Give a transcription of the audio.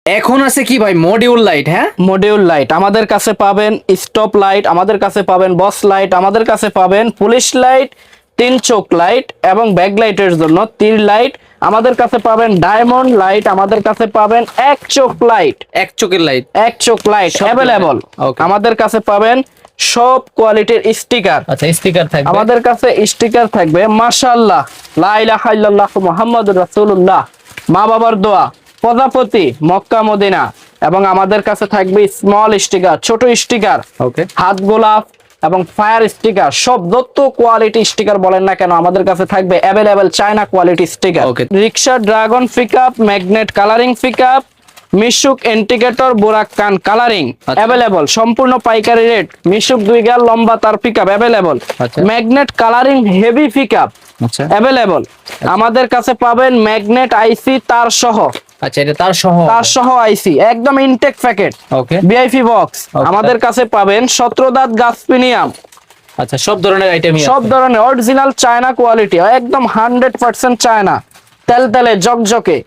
এখন আছে কি ভাই মডিউল লাইট? হ্যাঁ, মডিউল লাইট আমাদের কাছে পাবেন, স্টপ লাইট আমাদের কাছে পাবেন, বস লাইট আমাদের কাছে পাবেন, পুলিশ লাইট, 3 চোখ লাইট এবং ব্যাক লাইটের জন্য তীর লাইট আমাদের কাছে পাবেন, ডায়মন্ড লাইট আমাদের কাছে পাবেন, এক চোখ লাইট, এক চোখের লাইট, এক চোখ লাইট সব অ্যাভেলেবল Okay. আমাদের কাছে পাবেন। সব কোয়ালিটির স্টিকার আচ্ছা স্টিকার থাকবে আমাদের কাছে স্টিকার থাকবে। মাশাআল্লাহ, লা ইলাহা ইল্লাল্লাহ মুহাম্মাদুর রাসূলুল্লাহ, মা বাবার দোয়া, প্রজাপতি, মক্কা মদিনা। এবং আমাদের কাছে থাকবে স্মল স্টিকার, ছোট স্টিকার, ওকে হাত গোলাপ এবং ফায়ার স্টিকার। সব যত কোয়ালিটি স্টিকার বলেন না কেন আমাদের কাছে থাকবে available China quality sticker. Okay. রিক্সা dragon pickup, magnet coloring pickup, Mishuk indicator, Borak কান কালারিং অ্যাভেলেবল, সম্পূর্ণ পাইকারি রেট। মিশুক 2 গেল লম্বা তার পিকআপ অ্যাভেলেবল, আচ্ছা। ম্যাগনেট কালারিং হেভি পিকআপ আচ্ছা অ্যাভেলেবল। আমাদের কাছে পাবেন ম্যাগনেট আইসি তার সহ, আচ্ছা এটা তার সহ আইসি একদম ইনটেক প্যাকেট, ওকে ভিআইপি বক্স। আমাদের কাছে পাবেন 17 দাঁত গাছ প্রিমিয়াম, আচ্ছা সব ধরনের আইটেমই সব ধরনের অরিজিনাল চায়না কোয়ালিটি, একদম 100% চায়না, তেলতেলে জকজকে।